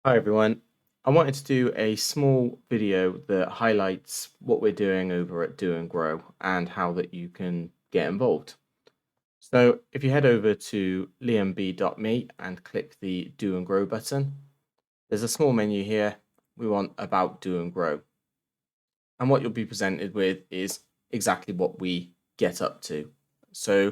Hi everyone. I wanted to do a small video that highlights what we're doing over at Do and Grow and how that you can get involved. So if you head over to liamb.me and click the Do and Grow button, there's a small menu here. We want About Do and Grow. And what you'll be presented with is exactly what we get up to. So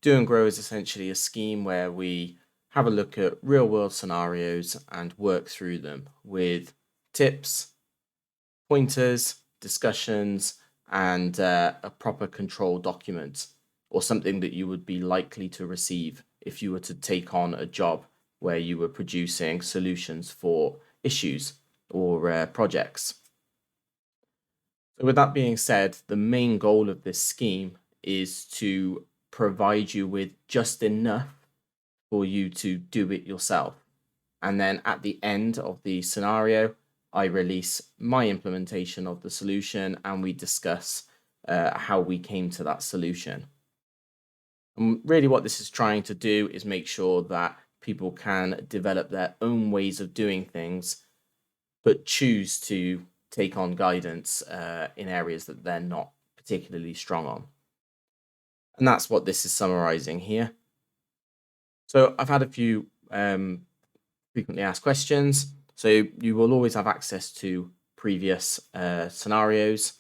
Do and Grow is essentially a scheme where we have a look at real world scenarios and work through them with tips, pointers, discussions, and a proper control document or something that you would be likely to receive if you were to take on a job where you were producing solutions for issues or projects. So with that being said, the main goal of this scheme is to provide you with just enough for you to do it yourself. And then at the end of the scenario, I release my implementation of the solution and we discuss how we came to that solution. And really what this is trying to do is make sure that people can develop their own ways of doing things, but choose to take on guidance in areas that they're not particularly strong on. And that's what this is summarizing here. So I've had a few frequently asked questions. So you will always have access to previous scenarios,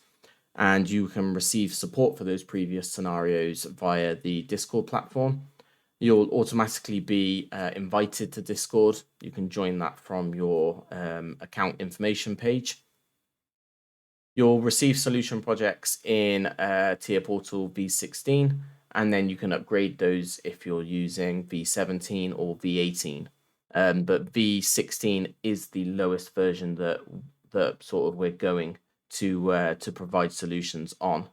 and you can receive support for those previous scenarios via the Discord platform. You'll automatically be invited to Discord. You can join that from your account information page. You'll receive solution projects in tier portal v16, and then you can upgrade those if you're using v17 or v18. But v16 is the lowest version that sort of we're going to provide solutions on.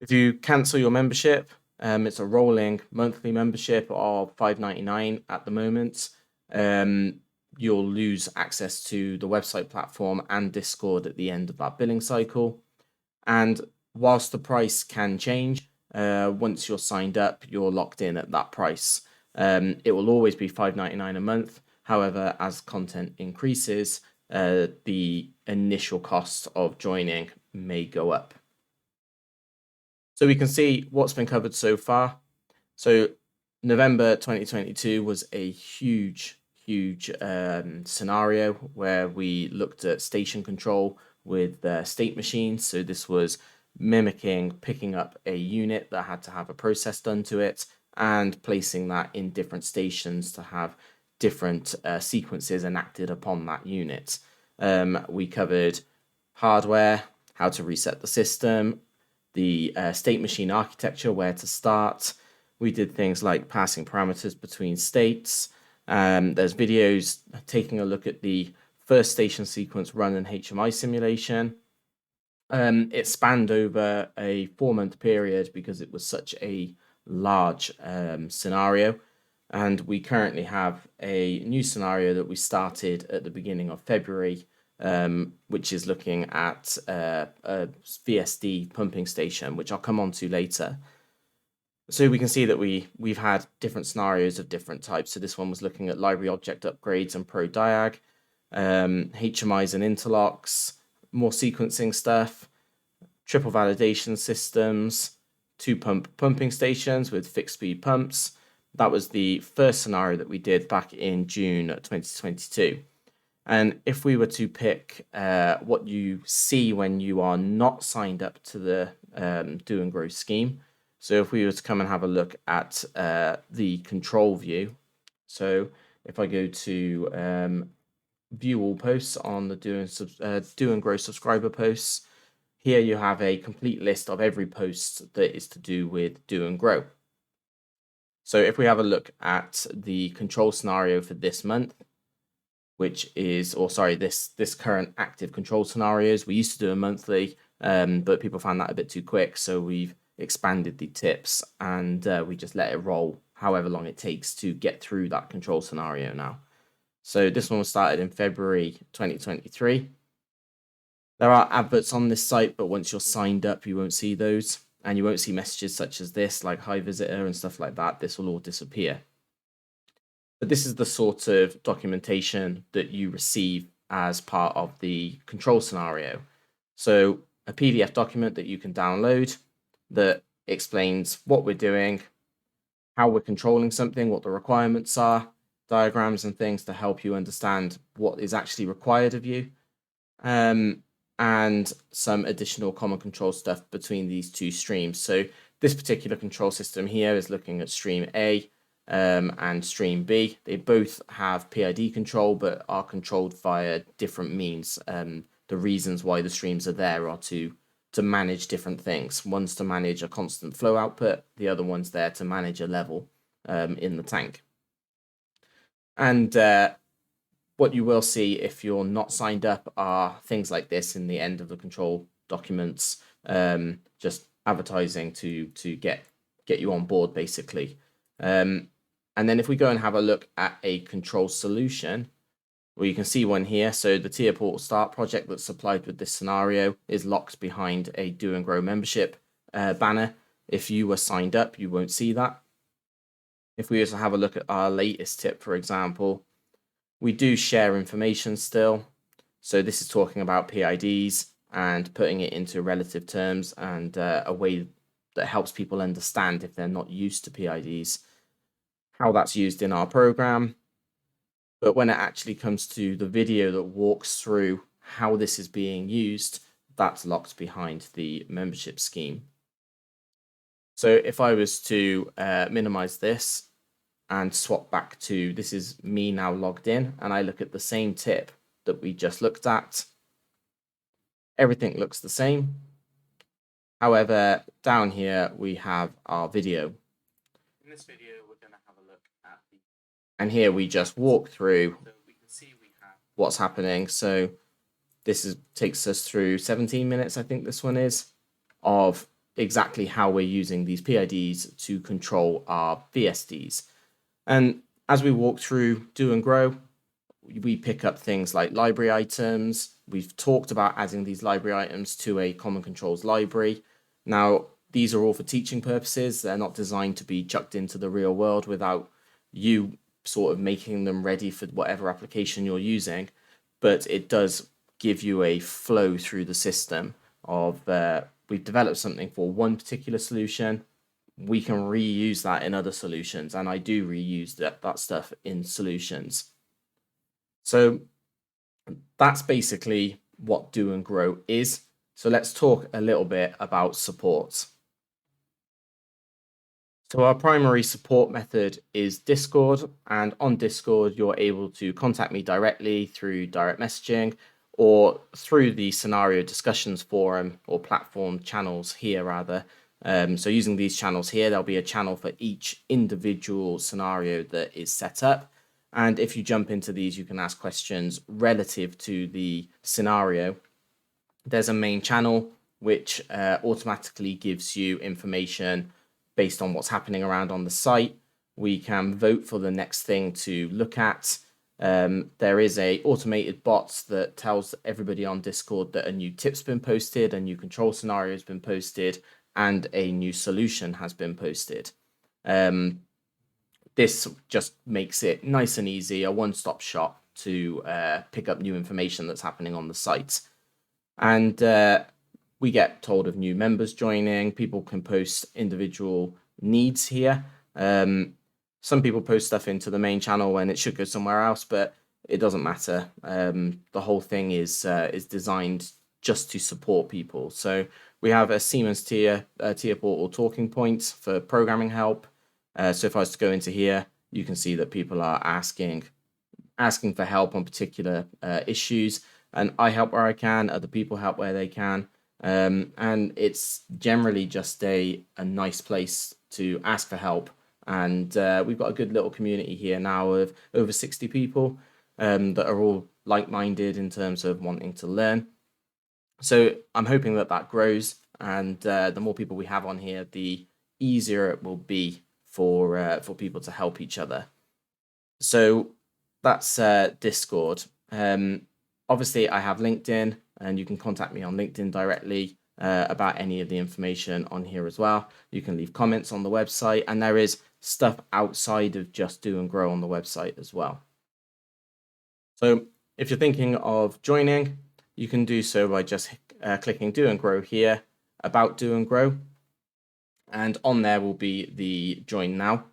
If you cancel your membership, it's a rolling monthly membership of $5.99 at the moment. You'll lose access to the website platform and Discord at the end of that billing cycle. And whilst the price can change, once you're signed up, you're locked in at that price. It will always be $5.99 a month. However, as content increases, the initial cost of joining may go up. So we can see what's been covered so far. So November 2022 was a huge scenario where we looked at station control with state machines. So this was mimicking picking up a unit that had to have a process done to it and placing that in different stations to have different sequences enacted upon that unit. We covered hardware, how to reset the system, the state machine architecture, where to start. We did things like passing parameters between states. There's videos taking a look at the first station sequence run in HMI simulation. It spanned over a 4-month period because it was such a large scenario. And we currently have a new scenario that we started at the beginning of February, which is looking at a VSD pumping station, which I'll come on to later. So we can see that we've had different scenarios of different types. So this one was looking at library object upgrades and ProDiag, HMIs and interlocks, more sequencing stuff, triple validation systems, 2-pump pumping stations with fixed speed pumps. That was the first scenario that we did back in June 2022. And if we were to pick what you see when you are not signed up to the Do and Grow scheme, so if we were to come and have a look at the control view, so if I go to view all posts on the Do and Grow subscriber posts, here you have a complete list of every post that is to do with Do and Grow. So if we have a look at the control scenario for this month, which is, this current active control scenarios, we used to do a monthly, but people found that a bit too quick, so we've expanded the tips and we just let it roll however long it takes to get through that control scenario now. So this one was started in February 2023. There are adverts on this site, but once you're signed up, you won't see those, and you won't see messages such as this, like hi visitor and stuff like that. This will all disappear. But this is the sort of documentation that you receive as part of the control scenario. So a PDF document that you can download that explains what we're doing, how we're controlling something, what the requirements are, diagrams and things to help you understand what is actually required of you, and some additional common control stuff between these two streams. So this particular control system here is looking at stream A and stream B. They both have PID control, but are controlled via different means. The reasons why the streams are there are to manage different things. One's to manage a constant flow output, the other one's there to manage a level in the tank. And what you will see if you're not signed up are things like this in the end of the control documents, just advertising to get you on board, basically. And then if we go and have a look at a control solution, well, you can see one here. So the Tier Portal Start project that's supplied with this scenario is locked behind a Do and Grow membership banner. If you were signed up, you won't see that. If we also have a look at our latest tip, for example, we do share information still. So this is talking about PIDs and putting it into relative terms and a way that helps people understand, if they're not used to PIDs, how that's used in our program. But when it actually comes to the video that walks through how this is being used, that's locked behind the membership scheme. So if I was to minimize this and swap back to, this is me now logged in, and I look at the same tip that we just looked at, everything looks the same. However, down here we have our video. In this video, we're going to have a look at the, and here we just walk through, so we can see we have what's happening. So this takes us through 17 minutes, I think this one is, of exactly how we're using these PIDs to control our VSDs. And as we walk through Do and Grow, we pick up things like library items. We've talked about adding these library items to a common controls library. Now, these are all for teaching purposes. They're not designed to be chucked into the real world without you sort of making them ready for whatever application you're using. But it does give you a flow through the system of we've developed something for one particular solution. We can reuse that in other solutions, and I do reuse that stuff in solutions. So that's basically what Do and Grow is. So let's talk a little bit about support. So our primary support method is Discord, and on Discord you're able to contact me directly through direct messaging or through the scenario discussions forum or platform channels here rather. So using these channels here, there'll be a channel for each individual scenario that is set up. And if you jump into these, you can ask questions relative to the scenario. There's a main channel which automatically gives you information based on what's happening around on the site. We can vote for the next thing to look at. There is a automated bot that tells everybody on Discord that a new tip's been posted, a new control scenario has been posted, and a new solution has been posted. This just makes it nice and easy, a one-stop shop to pick up new information that's happening on the site. And we get told of new members joining. People can post individual needs here. Some people post stuff into the main channel when it should go somewhere else, but it doesn't matter. The whole thing is designed just to support people. So we have a Siemens tier portal talking points for programming help. So if I was to go into here, you can see that people are asking for help on particular issues, and I help where I can. Other people help where they can. And it's generally just a nice place to ask for help. And we've got a good little community here now of over 60 people that are all like-minded in terms of wanting to learn. So I'm hoping that grows, and the more people we have on here, the easier it will be for people to help each other. So that's Discord. Obviously, I have LinkedIn, and you can contact me on LinkedIn directly about any of the information on here as well. You can leave comments on the website, and there is stuff outside of just Do and Grow on the website as well. So if you're thinking of joining, you can do so by just clicking Do and Grow here, About Do and Grow, and on there will be the Join Now.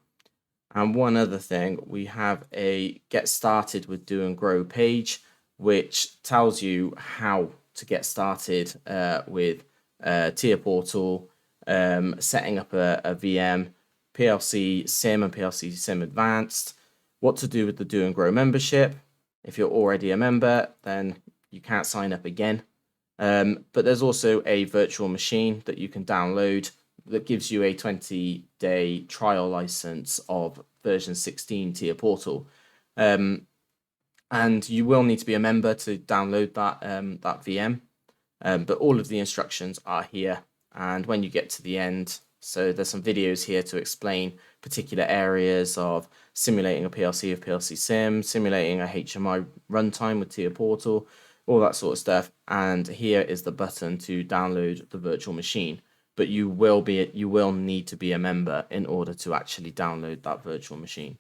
And one other thing, we have a Get Started with Do and Grow page, which tells you how to get started with Tier Portal, setting up a VM, PLC Sim and PLC Sim Advanced, what to do with the Do and Grow membership. If you're already a member, then you can't sign up again. But there's also a virtual machine that you can download that gives you a 20-day trial license of version 16 Tier Portal. And you will need to be a member to download that VM. But all of the instructions are here. And when you get to the end, so there's some videos here to explain particular areas of simulating a PLC of PLC Sim, simulating a HMI runtime with Tier Portal, all that sort of stuff. And here is the button to download the virtual machine. But you will need to be a member in order to actually download that virtual machine.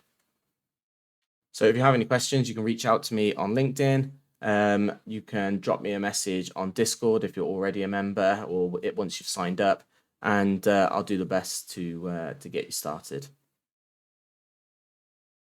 So if you have any questions, you can reach out to me on LinkedIn. You can drop me a message on Discord if you're already a member or once you've signed up, and I'll do the best to get you started.